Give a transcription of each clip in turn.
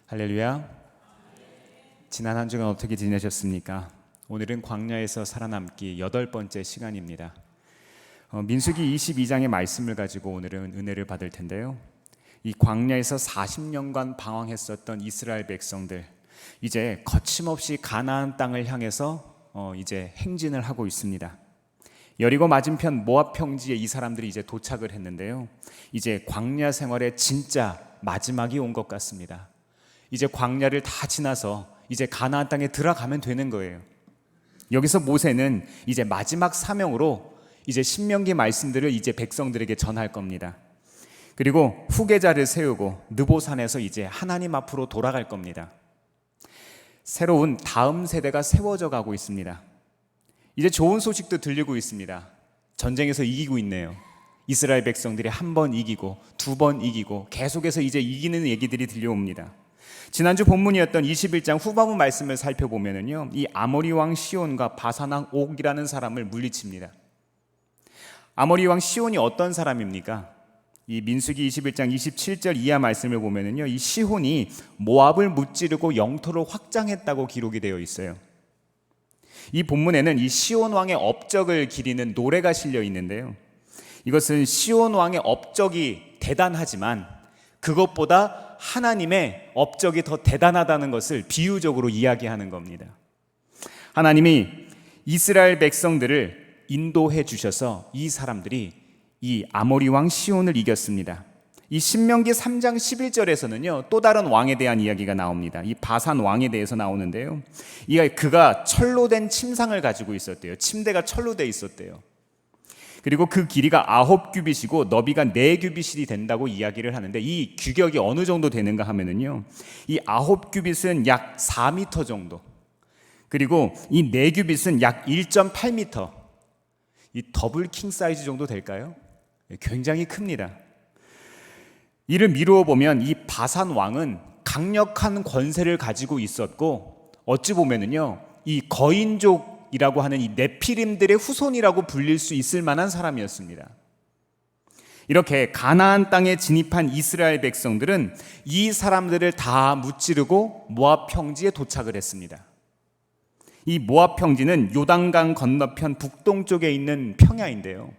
할렐루야. 지난 한 주간 어떻게 지내셨습니까? 오늘은 광야에서 살아남기 8번째 시간입니다. 민수기 22장의 말씀을 가지고 오늘은 은혜를 받을 텐데요. 이 광야에서 40년간 방황했었던 이스라엘 백성들, 이제 거침없이 가나안 땅을 향해서 이제 행진을 하고 있습니다. 여리고 맞은편 모압 평지에 이 사람들이 이제 도착을 했는데요. 이제 광야 생활의 진짜 마지막이 온 것 같습니다. 이제 광야를 다 지나서 이제 가나안 땅에 들어가면 되는 거예요. 여기서 모세는 이제 마지막 사명으로 이제 신명기 말씀들을 이제 백성들에게 전할 겁니다. 그리고 후계자를 세우고 느보산에서 이제 하나님 앞으로 돌아갈 겁니다. 새로운 다음 세대가 세워져 가고 있습니다. 이제 좋은 소식도 들리고 있습니다. 전쟁에서 이기고 있네요. 이스라엘 백성들이 한 번 이기고 두 번 이기고 계속해서 이제 이기는 얘기들이 들려옵니다. 지난주 본문이었던 21장 후반부 말씀을 살펴보면요, 이 아모리 왕 시온과 바산 왕 옥이라는 사람을 물리칩니다. 아모리 왕 시온이 어떤 사람입니까? 이 민수기 21장 27절 이하 말씀을 보면요, 이 시온이 모압을 무찌르고 영토를 확장했다고 기록이 되어 있어요. 이 본문에는 이 시온 왕의 업적을 기리는 노래가 실려 있는데요, 이것은 시온 왕의 업적이 대단하지만 그것보다 하나님의 업적이 더 대단하다는 것을 비유적으로 이야기하는 겁니다. 하나님이 이스라엘 백성들을 인도해 주셔서 이 사람들이 이 아모리 왕 시온을 이겼습니다. 이 신명기 3장 11절에서는요, 또 다른 왕에 대한 이야기가 나옵니다. 이 바산 왕에 대해서 나오는데요, 그가 철로 된 침상을 가지고 있었대요. 침대가 철로 돼 있었대요. 그리고 그 길이가 9규빗이고 너비가 4규빗이 된다고 이야기를 하는데, 이 규격이 어느 정도 되는가 하면은요, 이 9규빗은 약 4m 정도, 그리고 이 4규빗은 약 1.8m, 이 더블 킹 사이즈 정도 될까요? 굉장히 큽니다. 이를 미루어 보면 이 바산 왕은 강력한 권세를 가지고 있었고, 어찌 보면은요, 이 거인족 이라고 하는 이 네피림들의 후손이라고 불릴 수 있을 만한 사람이었습니다. 이렇게 가나안 땅에 진입한 이스라엘 백성들은 이 사람들을 다 무찌르고 모압 평지에 도착을 했습니다. 이 모압 평지는 요단강 건너편 북동쪽에 있는 평야인데요,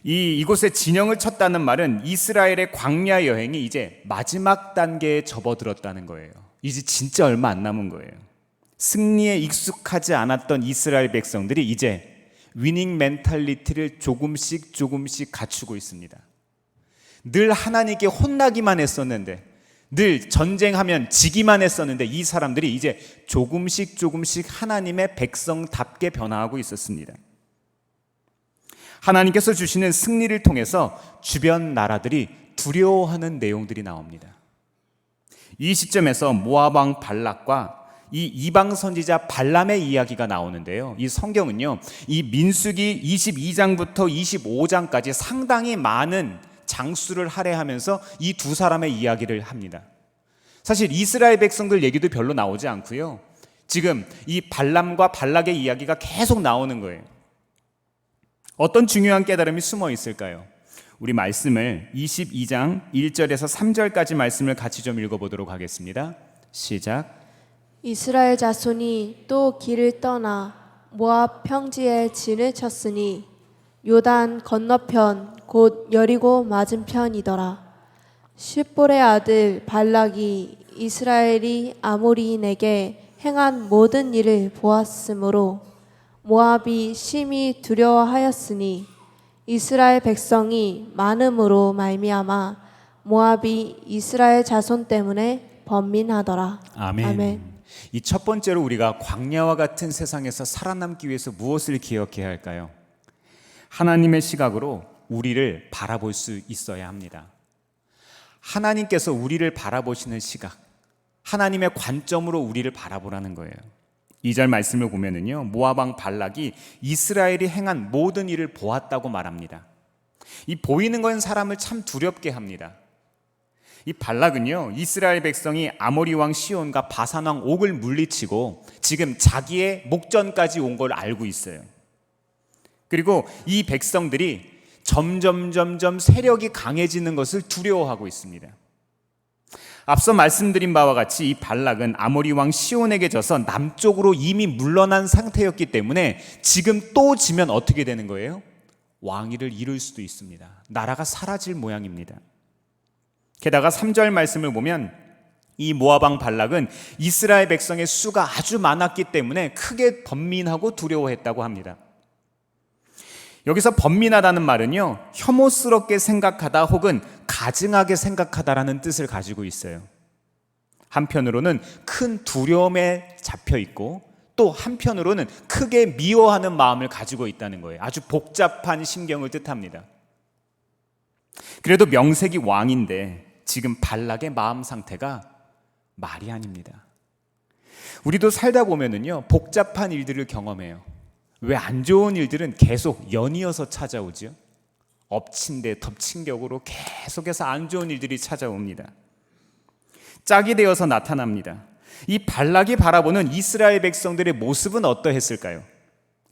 이곳에 진영을 쳤다는 말은 이스라엘의 광야 여행이 이제 마지막 단계에 접어들었다는 거예요. 이제 진짜 얼마 안 남은 거예요. 승리에 익숙하지 않았던 이스라엘 백성들이 이제 위닝 멘탈리티를 조금씩 갖추고 있습니다. 늘 하나님께 혼나기만 했었는데, 늘 전쟁하면 지기만 했었는데, 이 사람들이 이제 조금씩 하나님의 백성답게 변화하고 있었습니다. 하나님께서 주시는 승리를 통해서 주변 나라들이 두려워하는 내용들이 나옵니다. 이 시점에서 모압 왕 발락과 이 이방 선지자 발람의 이야기가 나오는데요, 이 성경은요, 이 민수기 22장부터 25장까지 상당히 많은 장수를 할애하면서 이 두 사람의 이야기를 합니다. 사실 이스라엘 백성들 얘기도 별로 나오지 않고요, 지금 이 발람과 발락의 이야기가 계속 나오는 거예요. 어떤 중요한 깨달음이 숨어 있을까요? 우리 말씀을 22장 1절에서 3절까지 말씀을 같이 좀 읽어보도록 하겠습니다. 시작. 이스라엘 자손이 또 길을 떠나 모압 평지에 진을 쳤으니 요단 건너편 곧 여리고 맞은편이더라. 십볼의 아들 발락이 이스라엘이 아모리인에게 행한 모든 일을 보았으므로 모압이 심히 두려워하였으니 이스라엘 백성이 많음으로 말미암아 모압이 이스라엘 자손 때문에 번민하더라. 아멘. 이 첫 번째로 우리가 광야와 같은 세상에서 살아남기 위해서 무엇을 기억해야 할까요? 하나님의 시각으로 우리를 바라볼 수 있어야 합니다. 하나님께서 우리를 바라보시는 시각, 하나님의 관점으로 우리를 바라보라는 거예요. 2절 말씀을 보면은요, 모압 왕 발락이 이스라엘이 행한 모든 일을 보았다고 말합니다. 이 보이는 건 사람을 참 두렵게 합니다. 이 발락은요, 이스라엘 백성이 아모리 왕 시온과 바산 왕 옥을 물리치고 지금 자기의 목전까지 온 걸 알고 있어요. 그리고 이 백성들이 점점 세력이 강해지는 것을 두려워하고 있습니다. 앞서 말씀드린 바와 같이 이 발락은 아모리 왕 시온에게 져서 남쪽으로 이미 물러난 상태였기 때문에 지금 또 지면 어떻게 되는 거예요? 왕위를 잃을 수도 있습니다. 나라가 사라질 모양입니다. 게다가 3절 말씀을 보면 이 모압 왕 발락은 이스라엘 백성의 수가 아주 많았기 때문에 크게 번민하고 두려워했다고 합니다. 여기서 번민하다는 말은요, 혐오스럽게 생각하다 혹은 가증하게 생각하다라는 뜻을 가지고 있어요. 한편으로는 큰 두려움에 잡혀 있고 또 한편으로는 크게 미워하는 마음을 가지고 있다는 거예요. 아주 복잡한 심경을 뜻합니다. 그래도 명색이 왕인데 지금 발락의 마음 상태가 말이 아닙니다. 우리도 살다 보면은요, 복잡한 일들을 경험해요. 왜 안 좋은 일들은 계속 연이어서 찾아오죠? 엎친 데 덮친 격으로 계속해서 안 좋은 일들이 찾아옵니다. 짝이 되어서 나타납니다. 이 발락이 바라보는 이스라엘 백성들의 모습은 어떠했을까요?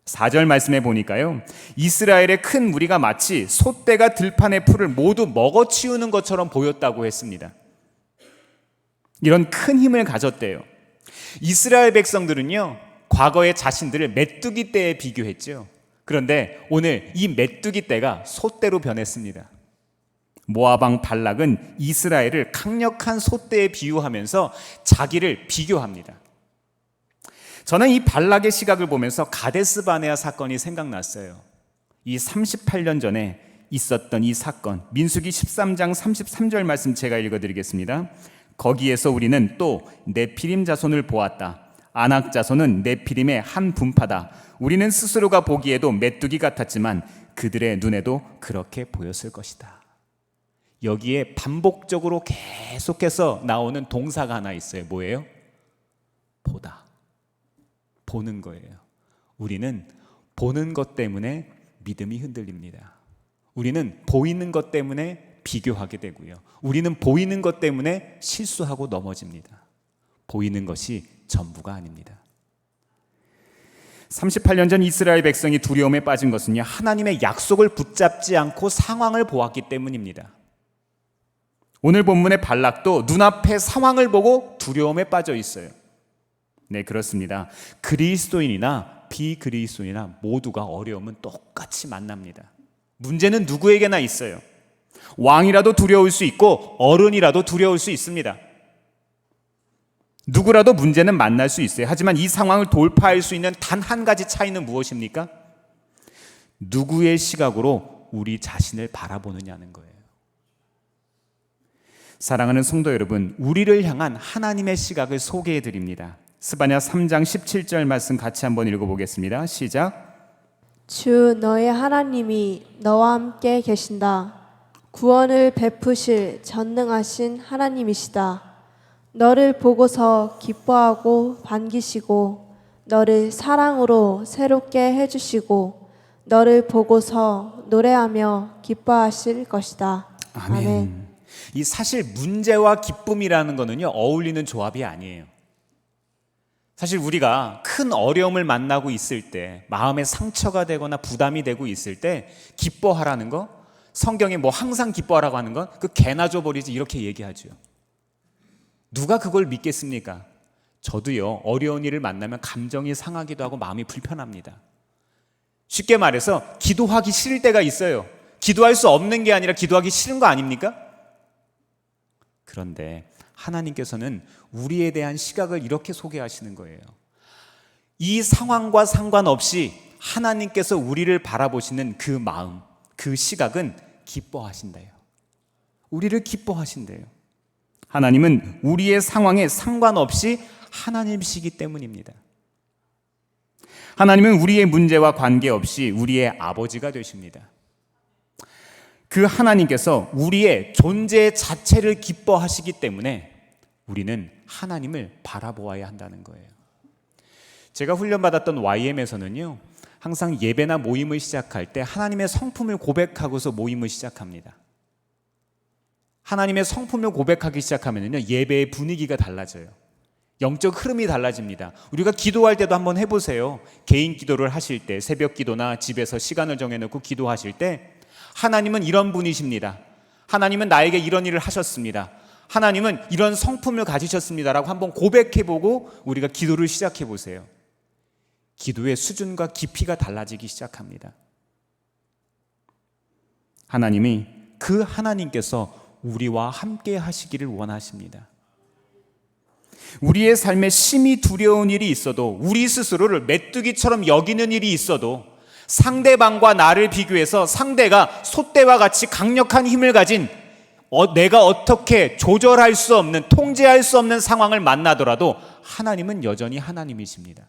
4절 말씀에 보니까요, 이스라엘의 큰 무리가 마치 소떼가 들판의 풀을 모두 먹어치우는 것처럼 보였다고 했습니다. 이런 큰 힘을 가졌대요. 이스라엘 백성들은요, 과거의 자신들을 메뚜기 떼에 비교했죠. 그런데 오늘 이 메뚜기 떼가 소떼로 변했습니다. 모압 왕 발락은 이스라엘을 강력한 소떼에 비유하면서 자기를 비교합니다. 저는 이 발락의 시각을 보면서 가데스 바네아 사건이 생각났어요. 이 38년 전에 있었던 이 사건, 민수기 13장 33절 말씀 제가 읽어드리겠습니다. 거기에서 우리는 또 네피림 자손을 보았다. 아낙 자손은 네피림의 한 분파다. 우리는 스스로가 보기에도 메뚜기 같았지만 그들의 눈에도 그렇게 보였을 것이다. 여기에 반복적으로 계속해서 나오는 동사가 하나 있어요. 뭐예요? 보다. 보는 거예요. 우리는 보는 것 때문에 믿음이 흔들립니다. 우리는 보이는 것 때문에 비교하게 되고요. 우리는 보이는 것 때문에 실수하고 넘어집니다. 보이는 것이 전부가 아닙니다. 38년 전 이스라엘 백성이 두려움에 빠진 것은요, 하나님의 약속을 붙잡지 않고 상황을 보았기 때문입니다. 오늘 본문의 발락도 눈앞의 상황을 보고 두려움에 빠져 있어요. 네, 그렇습니다. 그리스도인이나 비그리스도인이나 모두가 어려움은 똑같이 만납니다. 문제는 누구에게나 있어요. 왕이라도 두려울 수 있고 어른이라도 두려울 수 있습니다. 누구라도 문제는 만날 수 있어요. 하지만 이 상황을 돌파할 수 있는 단 한 가지 차이는 무엇입니까? 누구의 시각으로 우리 자신을 바라보느냐는 거예요. 사랑하는 성도 여러분, 우리를 향한 하나님의 시각을 소개해 드립니다. 스바냐 3장 17절 말씀 같이 한번 읽어보겠습니다. 시작. 주 너의 하나님이 너와 함께 계신다. 구원을 베푸실 전능하신 하나님이시다. 너를 보고서 기뻐하고 반기시고 너를 사랑으로 새롭게 해주시고 너를 보고서 노래하며 기뻐하실 것이다. 아멘. 이 사실 문제와 기쁨이라는 거는요, 어울리는 조합이 아니에요. 사실 우리가 큰 어려움을 만나고 있을 때, 마음에 상처가 되거나 부담이 되고 있을 때 기뻐하라는 거, 성경에 뭐 항상 기뻐하라고 하는 건 그 개나 줘버리지 이렇게 얘기하죠. 누가 그걸 믿겠습니까? 저도요, 어려운 일을 만나면 감정이 상하기도 하고 마음이 불편합니다. 쉽게 말해서 기도하기 싫을 때가 있어요. 기도할 수 없는 게 아니라 기도하기 싫은 거 아닙니까? 그런데 하나님께서는 우리에 대한 시각을 이렇게 소개하시는 거예요. 이 상황과 상관없이 하나님께서 우리를 바라보시는 그 마음, 그 시각은 기뻐하신대요. 우리를 기뻐하신대요. 하나님은 우리의 상황에 상관없이 하나님이시기 때문입니다. 하나님은 우리의 문제와 관계없이 우리의 아버지가 되십니다. 그 하나님께서 우리의 존재 자체를 기뻐하시기 때문에 우리는 하나님을 바라보아야 한다는 거예요. 제가 훈련받았던 YM에서는요, 항상 예배나 모임을 시작할 때 하나님의 성품을 고백하고서 모임을 시작합니다. 하나님의 성품을 고백하기 시작하면요, 예배의 분위기가 달라져요. 영적 흐름이 달라집니다. 우리가 기도할 때도 한번 해보세요. 개인 기도를 하실 때, 새벽 기도나 집에서 시간을 정해놓고 기도하실 때 하나님은 이런 분이십니다. 하나님은 나에게 이런 일을 하셨습니다. 하나님은 이런 성품을 가지셨습니다라고 한번 고백해보고 우리가 기도를 시작해보세요. 기도의 수준과 깊이가 달라지기 시작합니다. 하나님이 그 하나님께서 우리와 함께 하시기를 원하십니다. 우리의 삶에 심히 두려운 일이 있어도, 우리 스스로를 메뚜기처럼 여기는 일이 있어도, 상대방과 나를 비교해서 상대가 솥대와 같이 강력한 힘을 가진 내가 어떻게 조절할 수 없는, 통제할 수 없는 상황을 만나더라도 하나님은 여전히 하나님이십니다.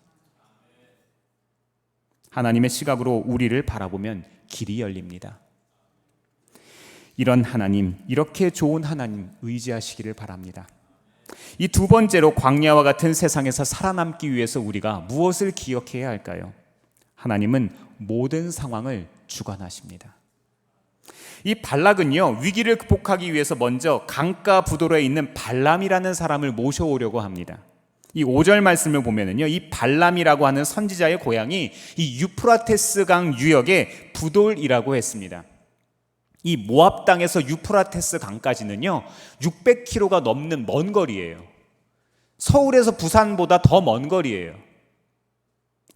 하나님의 시각으로 우리를 바라보면 길이 열립니다. 이런 하나님, 이렇게 좋은 하나님 의지하시기를 바랍니다. 이 두 번째로, 광야와 같은 세상에서 살아남기 위해서 우리가 무엇을 기억해야 할까요? 하나님은 모든 상황을 주관하십니다. 이 발락은요, 위기를 극복하기 위해서 먼저 강가 부도로에 있는 발람이라는 사람을 모셔오려고 합니다. 이 5절 말씀을 보면은요, 이 발람이라고 하는 선지자의 고향이 이 유프라테스 강 유역의 부돌이라고 했습니다. 이 모압 땅에서 유프라테스 강까지는요 600km가 넘는 먼 거리예요. 서울에서 부산보다 더 먼 거리예요.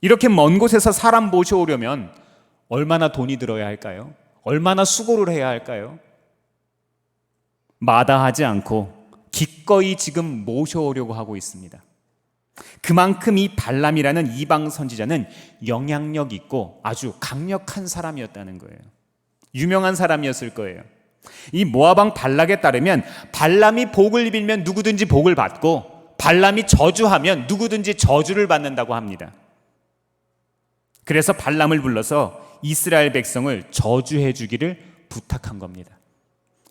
이렇게 먼 곳에서 사람 모셔오려면 얼마나 돈이 들어야 할까요? 얼마나 수고를 해야 할까요? 마다하지 않고 기꺼이 지금 모셔오려고 하고 있습니다. 그만큼 이 발람이라는 이방 선지자는 영향력 있고 아주 강력한 사람이었다는 거예요. 유명한 사람이었을 거예요. 이 모압왕 발락에 따르면 발람이 복을 빌면 누구든지 복을 받고 발람이 저주하면 누구든지 저주를 받는다고 합니다. 그래서 발람을 불러서 이스라엘 백성을 저주해 주기를 부탁한 겁니다.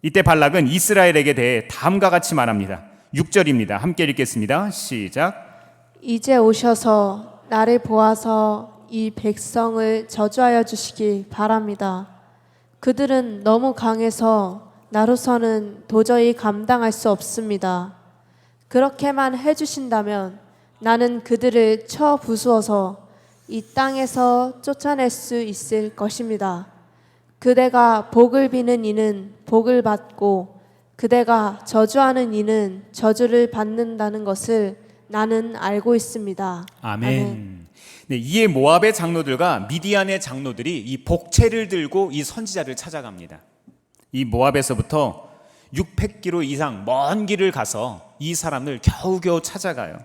이때 발락은 이스라엘에게 대해 다음과 같이 말합니다. 6절입니다. 함께 읽겠습니다. 시작. 이제 오셔서 나를 보아서 이 백성을 저주하여 주시기 바랍니다. 그들은 너무 강해서 나로서는 도저히 감당할 수 없습니다. 그렇게만 해주신다면 나는 그들을 쳐 부수어서 이 땅에서 쫓아낼 수 있을 것입니다. 그대가 복을 비는 이는 복을 받고 그대가 저주하는 이는 저주를 받는다는 것을 나는 알고 있습니다. 아멘. 네, 이에 모압의 장로들과 미디안의 장로들이 이 복채를 들고 이 선지자를 찾아갑니다. 이 모압에서부터 600km 이상 먼 길을 가서 이 사람을 겨우겨우 찾아가요.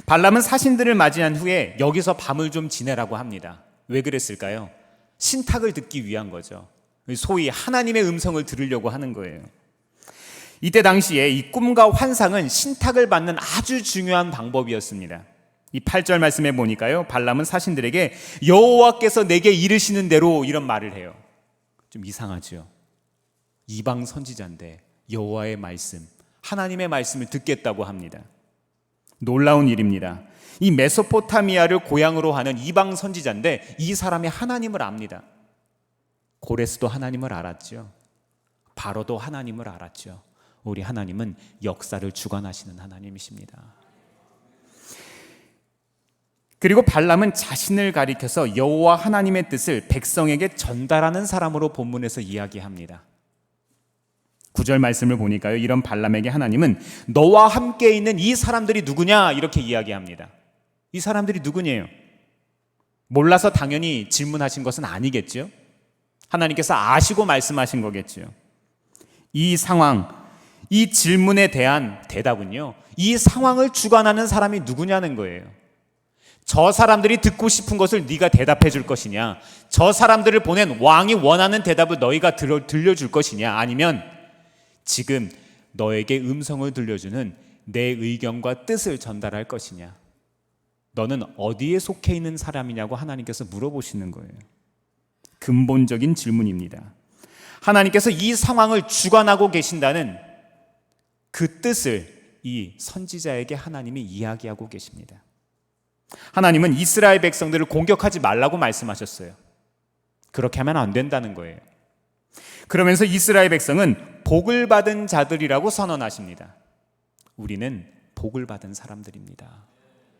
발람은 사신들을 맞이한 후에 여기서 밤을 좀 지내라고 합니다. 왜 그랬을까요? 신탁을 듣기 위한 거죠. 소위 하나님의 음성을 들으려고 하는 거예요. 이때 당시에 이 꿈과 환상은 신탁을 받는 아주 중요한 방법이었습니다. 이 8절 말씀에 보니까요, 발람은 사신들에게 여호와께서 내게 이르시는 대로 이런 말을 해요. 좀 이상하죠. 이방 선지자인데 여호와의 말씀, 하나님의 말씀을 듣겠다고 합니다. 놀라운 일입니다. 이 메소포타미아를 고향으로 하는 이방 선지자인데 이 사람이 하나님을 압니다. 고레스도 하나님을 알았죠. 바로도 하나님을 알았죠. 우리 하나님은 역사를 주관하시는 하나님이십니다. 그리고 발람은 자신을 가리켜서 여호와 하나님의 뜻을 백성에게 전달하는 사람으로 본문에서 이야기합니다. 9절 말씀을 보니까요, 이런 발람에게 하나님은 너와 함께 있는 이 사람들이 누구냐 이렇게 이야기합니다. 이 사람들이 누구냐요? 몰라서 당연히 질문하신 것은 아니겠죠. 하나님께서 아시고 말씀하신 거겠죠. 이 상황, 이 질문에 대한 대답은요, 이 상황을 주관하는 사람이 누구냐는 거예요. 저 사람들이 듣고 싶은 것을 네가 대답해 줄 것이냐, 저 사람들을 보낸 왕이 원하는 대답을 너희가 들려줄 것이냐, 아니면 지금 너에게 음성을 들려주는 내 의견과 뜻을 전달할 것이냐, 너는 어디에 속해 있는 사람이냐고 하나님께서 물어보시는 거예요. 근본적인 질문입니다. 하나님께서 이 상황을 주관하고 계신다는 그 뜻을 이 선지자에게 하나님이 이야기하고 계십니다. 하나님은 이스라엘 백성들을 공격하지 말라고 말씀하셨어요. 그렇게 하면 안 된다는 거예요. 그러면서 이스라엘 백성은 복을 받은 자들이라고 선언하십니다. 우리는 복을 받은 사람들입니다.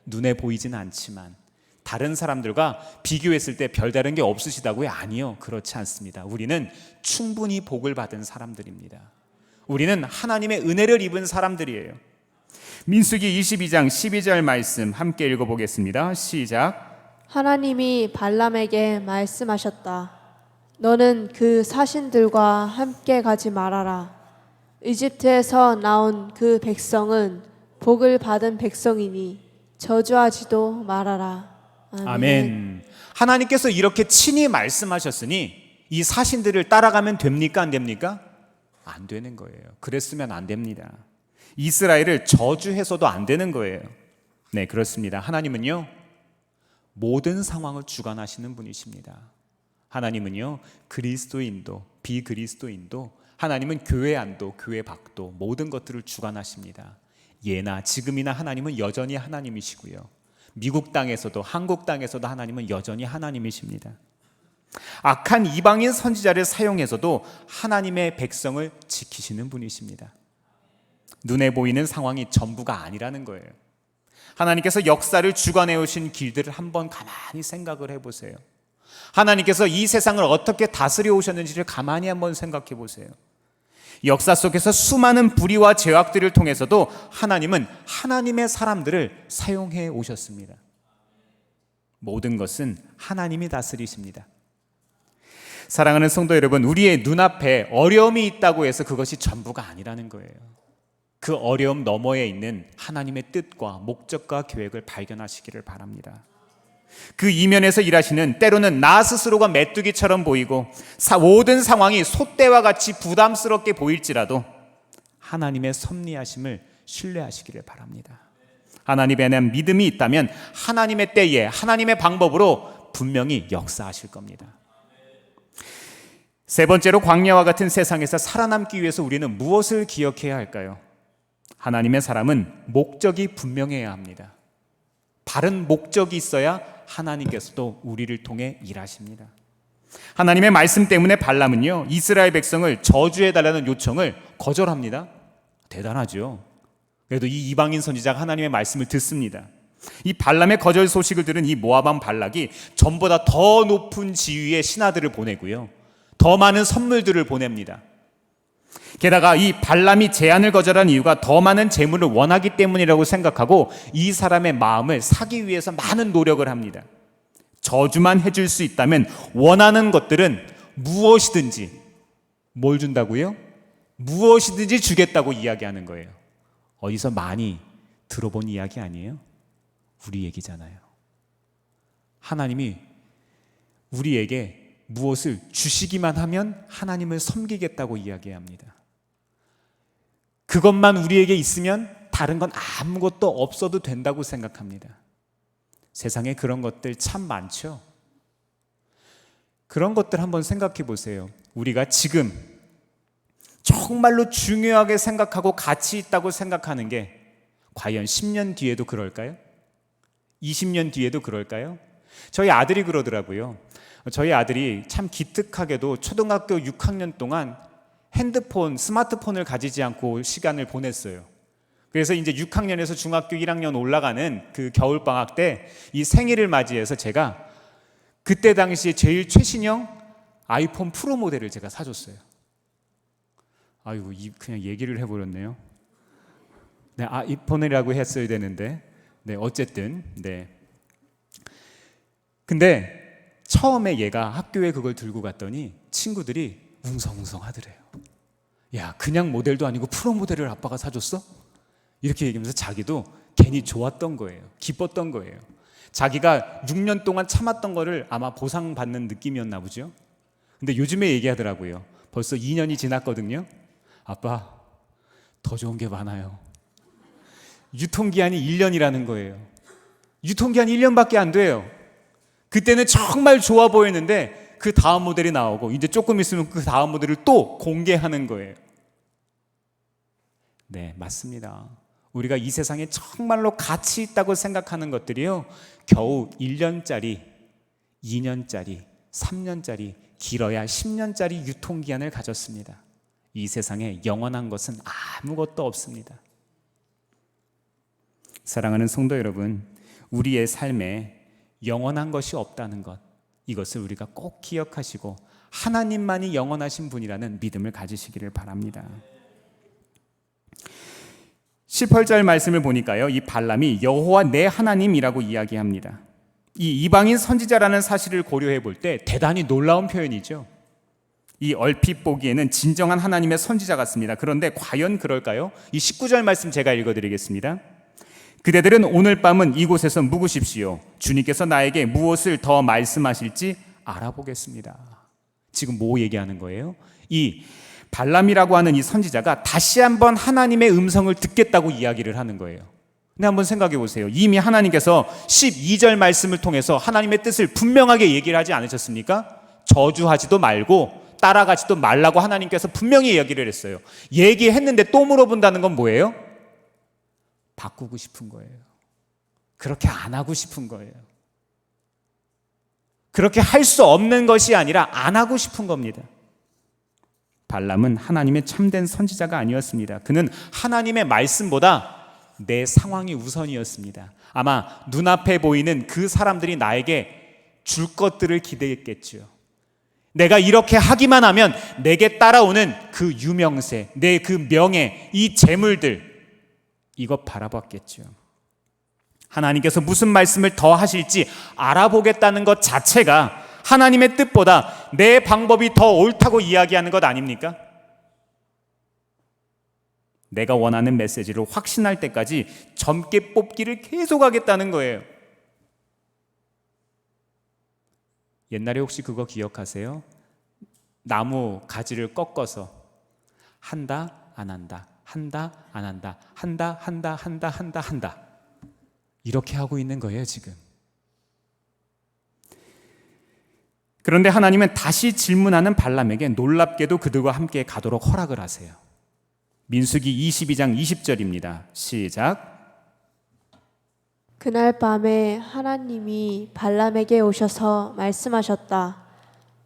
눈에 보이지는 않지만 다른 사람들과 비교했을 때 별다른 게 없으시다고요? 아니요, 그렇지 않습니다. 우리는 충분히 복을 받은 사람들입니다. 우리는 하나님의 은혜를 입은 사람들이에요. 민수기 22장 12절 말씀 함께 읽어보겠습니다. 시작. 하나님이 발람에게 말씀하셨다. 너는 그 사신들과 함께 가지 말아라. 이집트에서 나온 그 백성은 복을 받은 백성이니 저주하지도 말아라. 아멘. 하나님께서 이렇게 친히 말씀하셨으니 이 사신들을 따라가면 됩니까? 안 됩니까? 안 되는 거예요. 그랬으면 안 됩니다. 이스라엘을 저주해서도 안 되는 거예요. 네, 그렇습니다. 하나님은요, 모든 상황을 주관하시는 분이십니다. 하나님은요, 그리스도인도 비그리스도인도, 하나님은 교회 안도 교회 밖도 모든 것들을 주관하십니다. 예나 지금이나 하나님은 여전히 하나님이시고요, 미국 땅에서도 한국 땅에서도 하나님은 여전히 하나님이십니다. 악한 이방인 선지자를 사용해서도 하나님의 백성을 지키시는 분이십니다. 눈에 보이는 상황이 전부가 아니라는 거예요. 하나님께서 역사를 주관해 오신 길들을 한번 가만히 생각을 해보세요. 하나님께서 이 세상을 어떻게 다스려 오셨는지를 가만히 한번 생각해 보세요. 역사 속에서 수많은 불의와 죄악들을 통해서도 하나님은 하나님의 사람들을 사용해 오셨습니다. 모든 것은 하나님이 다스리십니다. 사랑하는 성도 여러분, 우리의 눈앞에 어려움이 있다고 해서 그것이 전부가 아니라는 거예요. 그 어려움 너머에 있는 하나님의 뜻과 목적과 계획을 발견하시기를 바랍니다. 그 이면에서 일하시는, 때로는 나 스스로가 메뚜기처럼 보이고 모든 상황이 솥대와 같이 부담스럽게 보일지라도 하나님의 섭리하심을 신뢰하시기를 바랍니다. 하나님에 대한 믿음이 있다면 하나님의 때에 하나님의 방법으로 분명히 역사하실 겁니다. 세 번째로, 광야와 같은 세상에서 살아남기 위해서 우리는 무엇을 기억해야 할까요? 하나님의 사람은 목적이 분명해야 합니다. 바른 목적이 있어야 하나님께서도 우리를 통해 일하십니다. 하나님의 말씀 때문에 발람은요, 이스라엘 백성을 저주해달라는 요청을 거절합니다. 대단하죠. 그래도 이 이방인 선지자가 하나님의 말씀을 듣습니다. 이 발람의 거절 소식을 들은 이 모압 왕 발락이 전보다 더 높은 지위의 신하들을 보내고요, 더 많은 선물들을 보냅니다. 게다가 이 발람이 제안을 거절한 이유가 더 많은 재물을 원하기 때문이라고 생각하고 이 사람의 마음을 사기 위해서 많은 노력을 합니다. 저주만 해줄 수 있다면 원하는 것들은 무엇이든지, 뭘 준다고요? 무엇이든지 주겠다고 이야기하는 거예요. 어디서 많이 들어본 이야기 아니에요? 우리 얘기잖아요. 하나님이 우리에게 무엇을 주시기만 하면 하나님을 섬기겠다고 이야기합니다. 그것만 우리에게 있으면 다른 건 아무것도 없어도 된다고 생각합니다. 세상에 그런 것들 참 많죠. 그런 것들 한번 생각해 보세요. 우리가 지금 정말로 중요하게 생각하고 가치 있다고 생각하는 게 과연 10년 뒤에도 그럴까요? 20년 뒤에도 그럴까요? 저희 아들이 그러더라고요. 저희 아들이 참 기특하게도 초등학교 6학년 동안 핸드폰, 스마트폰을 가지지 않고 시간을 보냈어요. 그래서 이제 6학년에서 중학교 1학년 올라가는 그 겨울방학 때 이 생일을 맞이해서 제가 그때 당시에 제일 최신형 아이폰 프로 모델을 제가 사줬어요. 아이고, 그냥 얘기를 해버렸네요. 네, 아이폰이라고 했어야 되는데, 네, 어쨌든, 네. 근데 처음에 얘가 학교에 그걸 들고 갔더니 친구들이 웅성웅성 하더래요. 야, 그냥 모델도 아니고 프로 모델을 아빠가 사줬어? 이렇게 얘기하면서 자기도 괜히 좋았던 거예요. 기뻤던 거예요. 자기가 6년 동안 참았던 거를 아마 보상받는 느낌이었나 보죠. 근데 요즘에 얘기하더라고요. 벌써 2년이 지났거든요. 아빠, 더 좋은 게 많아요. 유통기한이 1년이라는 거예요. 유통기한이 1년밖에 안 돼요. 그때는 정말 좋아 보였는데 그 다음 모델이 나오고 이제 조금 있으면 그 다음 모델을 또 공개하는 거예요. 네, 맞습니다. 우리가 이 세상에 정말로 가치 있다고 생각하는 것들이요, 겨우 1년짜리, 2년짜리, 3년짜리, 길어야 10년짜리 유통기한을 가졌습니다. 이 세상에 영원한 것은 아무것도 없습니다. 사랑하는 성도 여러분, 우리의 삶에 영원한 것이 없다는 것, 이것을 우리가 꼭 기억하시고 하나님만이 영원하신 분이라는 믿음을 가지시기를 바랍니다. 18절 말씀을 보니까요, 이 발람이 여호와 내 하나님이라고 이야기합니다. 이 이방인 선지자라는 사실을 고려해 볼 때 대단히 놀라운 표현이죠. 이 얼핏 보기에는 진정한 하나님의 선지자 같습니다. 그런데 과연 그럴까요? 이 19절 말씀 제가 읽어드리겠습니다. 그대들은 오늘 밤은 이곳에서 묵으십시오. 주님께서 나에게 무엇을 더 말씀하실지 알아보겠습니다. 지금 뭐 얘기하는 거예요? 이 발람이라고 하는 이 선지자가 다시 한번 하나님의 음성을 듣겠다고 이야기를 하는 거예요. 근데 한번 생각해 보세요. 이미 하나님께서 12절 말씀을 통해서 하나님의 뜻을 분명하게 얘기를 하지 않으셨습니까? 저주하지도 말고 따라가지도 말라고 하나님께서 분명히 얘기를 했어요. 얘기했는데 또 물어본다는 건 뭐예요? 바꾸고 싶은 거예요. 그렇게 안 하고 싶은 거예요. 그렇게 할 수 없는 것이 아니라 안 하고 싶은 겁니다. 발람은 하나님의 참된 선지자가 아니었습니다. 그는 하나님의 말씀보다 내 상황이 우선이었습니다. 아마 눈앞에 보이는 그 사람들이 나에게 줄 것들을 기대했겠죠. 내가 이렇게 하기만 하면 내게 따라오는 그 유명세, 내 그 명예, 이 재물들, 이것 바라봤겠죠. 하나님께서 무슨 말씀을 더 하실지 알아보겠다는 것 자체가 하나님의 뜻보다 내 방법이 더 옳다고 이야기하는 것 아닙니까? 내가 원하는 메시지를 확신할 때까지 젊게 뽑기를 계속하겠다는 거예요. 옛날에 혹시 그거 기억하세요? 나무 가지를 꺾어서 한다, 안 한다, 한다, 안 한다, 한다, 한다, 한다, 한다, 한다. 이렇게 하고 있는 거예요, 지금. 그런데 하나님은 다시 질문하는 발람에게 놀랍게도 그들과 함께 가도록 허락을 하세요. 민수기 22장 20절입니다. 시작. 그날 밤에 하나님이 발람에게 오셔서 말씀하셨다.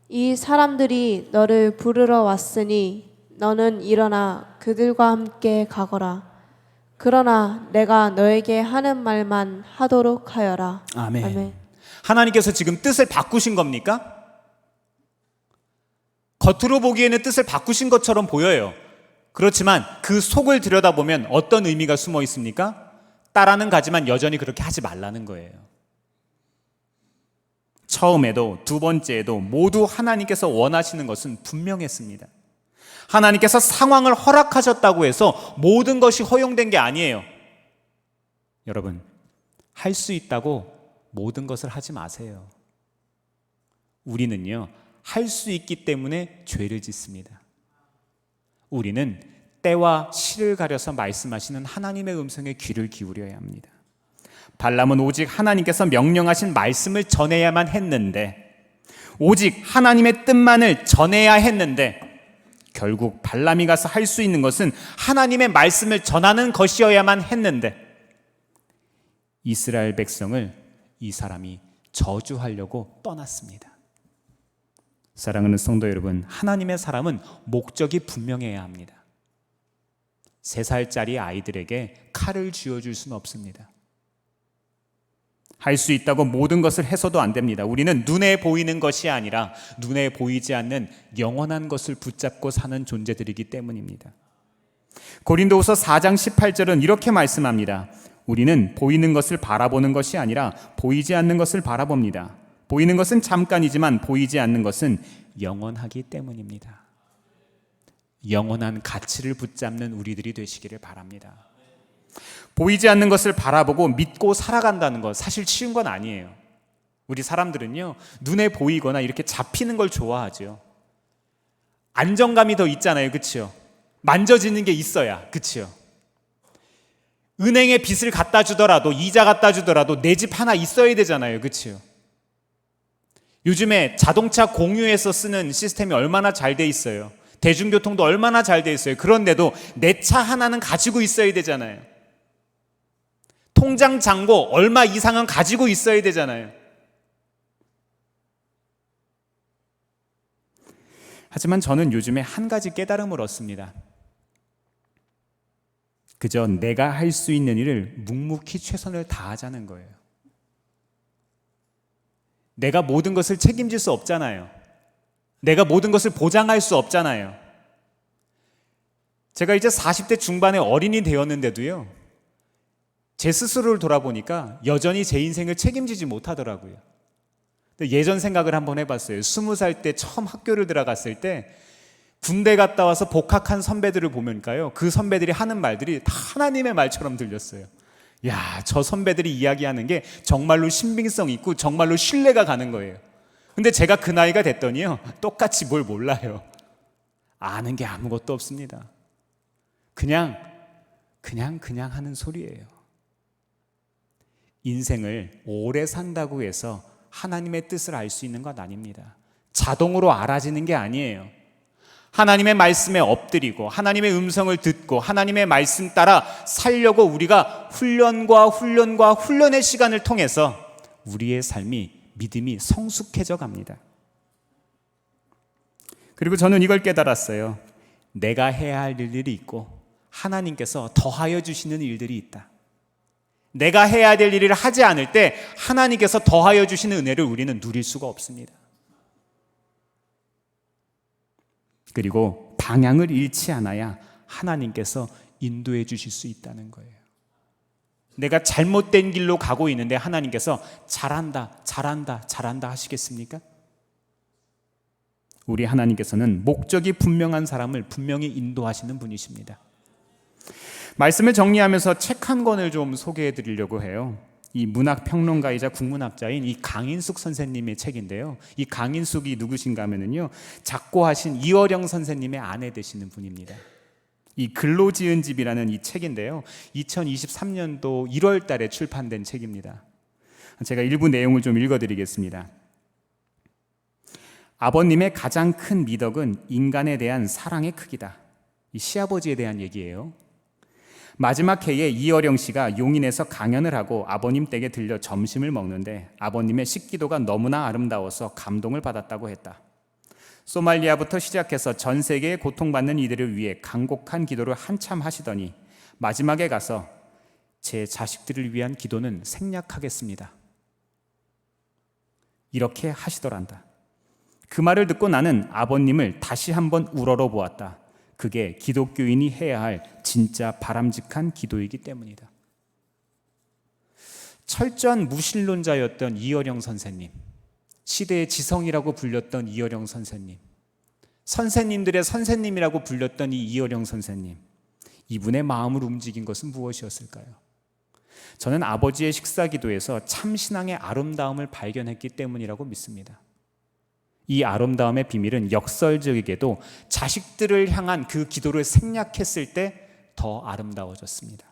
이 사람들이 너를 부르러 왔으니 너는 일어나 그들과 함께 가거라. 그러나 내가 너에게 하는 말만 하도록 하여라. 아멘. 아멘. 하나님께서 지금 뜻을 바꾸신 겁니까? 겉으로 보기에는 뜻을 바꾸신 것처럼 보여요. 그렇지만 그 속을 들여다보면 어떤 의미가 숨어 있습니까? 따라는 가지만 여전히 그렇게 하지 말라는 거예요. 처음에도 두 번째에도 모두 하나님께서 원하시는 것은 분명했습니다. 하나님께서 상황을 허락하셨다고 해서 모든 것이 허용된 게 아니에요. 여러분, 할 수 있다고 모든 것을 하지 마세요. 우리는요, 할 수 있기 때문에 죄를 짓습니다. 우리는 때와 시를 가려서 말씀하시는 하나님의 음성에 귀를 기울여야 합니다. 발람은 오직 하나님께서 명령하신 말씀을 전해야만 했는데, 오직 하나님의 뜻만을 전해야 했는데, 결국 발람이 가서 할 수 있는 것은 하나님의 말씀을 전하는 것이어야만 했는데, 이스라엘 백성을 이 사람이 저주하려고 떠났습니다. 사랑하는 성도 여러분, 하나님의 사람은 목적이 분명해야 합니다. 3살짜리 아이들에게 칼을 쥐어줄 수는 없습니다. 할 수 있다고 모든 것을 해서도 안 됩니다. 우리는 눈에 보이는 것이 아니라 눈에 보이지 않는 영원한 것을 붙잡고 사는 존재들이기 때문입니다. 고린도후서 4장 18절은 이렇게 말씀합니다. 우리는 보이는 것을 바라보는 것이 아니라 보이지 않는 것을 바라봅니다. 보이는 것은 잠깐이지만 보이지 않는 것은 영원하기 때문입니다. 영원한 가치를 붙잡는 우리들이 되시기를 바랍니다. 보이지 않는 것을 바라보고 믿고 살아간다는 것 사실 쉬운 건 아니에요. 우리 사람들은요, 눈에 보이거나 이렇게 잡히는 걸 좋아하죠. 안정감이 더 있잖아요, 그치요? 만져지는 게 있어야, 그치요? 은행에 빚을 갖다 주더라도, 이자 갖다 주더라도 내 집 하나 있어야 되잖아요, 그치요? 요즘에 자동차 공유해서 쓰는 시스템이 얼마나 잘 돼 있어요. 대중교통도 얼마나 잘 돼 있어요. 그런데도 내 차 하나는 가지고 있어야 되잖아요. 통장 잔고 얼마 이상은 가지고 있어야 되잖아요. 하지만 저는 요즘에 한 가지 깨달음을 얻습니다. 그저 내가 할 수 있는 일을 묵묵히 최선을 다하자는 거예요. 내가 모든 것을 책임질 수 없잖아요. 내가 모든 것을 보장할 수 없잖아요. 제가 이제 40대 중반의 어린이 되었는데도요, 제 스스로를 돌아보니까 여전히 제 인생을 책임지지 못하더라고요. 예전 생각을 한번 해봤어요. 20살 때 처음 학교를 들어갔을 때 군대 갔다 와서 복학한 선배들을 보면까요, 그 선배들이 하는 말들이 다 하나님의 말처럼 들렸어요. 야, 저 선배들이 이야기하는 게 정말로 신빙성 있고 정말로 신뢰가 가는 거예요. 근데 제가 그 나이가 됐더니요, 똑같이 뭘 몰라요. 아는 게 아무것도 없습니다. 그냥 하는 소리예요. 인생을 오래 산다고 해서 하나님의 뜻을 알 수 있는 것 아닙니다. 자동으로 알아지는 게 아니에요. 하나님의 말씀에 엎드리고 하나님의 음성을 듣고 하나님의 말씀 따라 살려고 우리가 훈련의 시간을 통해서 우리의 삶이, 믿음이 성숙해져 갑니다. 그리고 저는 이걸 깨달았어요. 내가 해야 할 일들이 있고 하나님께서 더하여 주시는 일들이 있다. 내가 해야 될 일을 하지 않을 때 하나님께서 더하여 주시는 은혜를 우리는 누릴 수가 없습니다. 그리고 방향을 잃지 않아야 하나님께서 인도해 주실 수 있다는 거예요. 내가 잘못된 길로 가고 있는데 하나님께서 잘한다 하시겠습니까? 우리 하나님께서는 목적이 분명한 사람을 분명히 인도하시는 분이십니다. 말씀을 정리하면서 책 한 권을 좀 소개해 드리려고 해요. 이 문학평론가이자 국문학자인 이 강인숙 선생님의 책인데요. 이 강인숙이 누구신가 하면요, 작고하신 이어령 선생님의 아내 되시는 분입니다. 이 글로 지은 집이라는 이 책인데요, 2023년도 1월 달에 출판된 책입니다. 제가 일부 내용을 좀 읽어드리겠습니다. 아버님의 가장 큰 미덕은 인간에 대한 사랑의 크기다. 이 시아버지에 대한 얘기예요. 마지막 해에 이어령 씨가 용인에서 강연을 하고 아버님 댁에 들려 점심을 먹는데 아버님의 식기도가 너무나 아름다워서 감동을 받았다고 했다. 소말리아부터 시작해서 전 세계에 고통받는 이들을 위해 간곡한 기도를 한참 하시더니 마지막에 가서 제 자식들을 위한 기도는 생략하겠습니다. 이렇게 하시더란다. 그 말을 듣고 나는 아버님을 다시 한번 우러러 보았다. 그게 기독교인이 해야 할 진짜 바람직한 기도이기 때문이다. 철저한 무신론자였던 이어령 선생님, 시대의 지성이라고 불렸던 이어령 선생님, 선생님들의 선생님이라고 불렸던 이 이어령 선생님, 이분의 마음을 움직인 것은 무엇이었을까요? 저는 아버지의 식사기도에서 참신앙의 아름다움을 발견했기 때문이라고 믿습니다. 이 아름다움의 비밀은 역설적이게도 자식들을 향한 그 기도를 생략했을 때 더 아름다워졌습니다.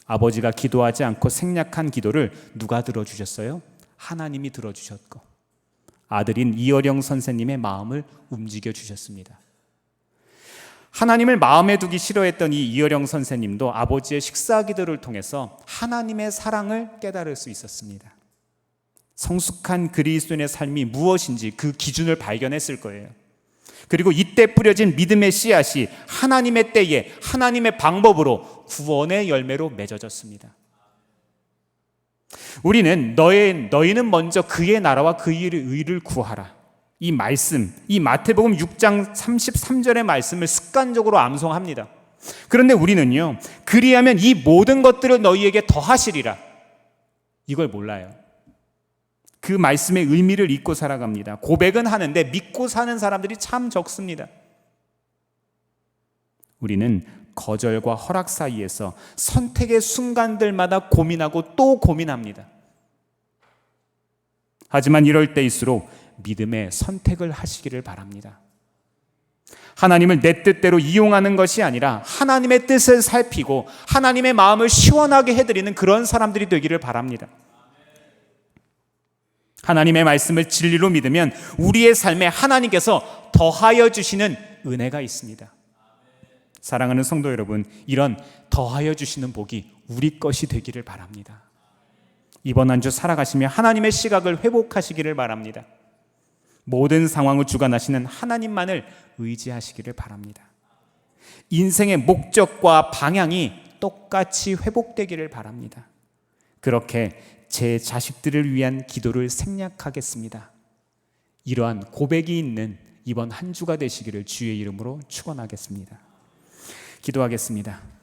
아버지가 기도하지 않고 생략한 기도를 누가 들어주셨어요? 하나님이 들어주셨고 아들인 이어령 선생님의 마음을 움직여 주셨습니다. 하나님을 마음에 두기 싫어했던 이 이어령 선생님도 아버지의 식사 기도를 통해서 하나님의 사랑을 깨달을 수 있었습니다. 성숙한 그리스도인의 삶이 무엇인지 그 기준을 발견했을 거예요. 그리고 이때 뿌려진 믿음의 씨앗이 하나님의 때에 하나님의 방법으로 구원의 열매로 맺어졌습니다. 우리는 너희는 먼저 그의 나라와 그의 의를 구하라. 이 말씀, 이 마태복음 6장 33절의 말씀을 습관적으로 암송합니다. 그런데 우리는요, 그리하면 이 모든 것들을 너희에게 더하시리라, 이걸 몰라요. 그 말씀의 의미를 잊고 살아갑니다. 고백은 하는데 믿고 사는 사람들이 참 적습니다. 우리는 거절과 허락 사이에서 선택의 순간들마다 고민하고 또 고민합니다. 하지만 이럴 때일수록 믿음의 선택을 하시기를 바랍니다. 하나님을 내 뜻대로 이용하는 것이 아니라 하나님의 뜻을 살피고 하나님의 마음을 시원하게 해드리는 그런 사람들이 되기를 바랍니다. 하나님의 말씀을 진리로 믿으면 우리의 삶에 하나님께서 더하여 주시는 은혜가 있습니다. 사랑하는 성도 여러분, 이런 더하여 주시는 복이 우리 것이 되기를 바랍니다. 이번 한 주 살아가시며 하나님의 시각을 회복하시기를 바랍니다. 모든 상황을 주관하시는 하나님만을 의지하시기를 바랍니다. 인생의 목적과 방향이 똑같이 회복되기를 바랍니다. 그렇게 제 자식들을 위한 기도를 생략하겠습니다. 이러한 고백이 있는 이번 한 주가 되시기를 주의 이름으로 축원하겠습니다. 기도하겠습니다.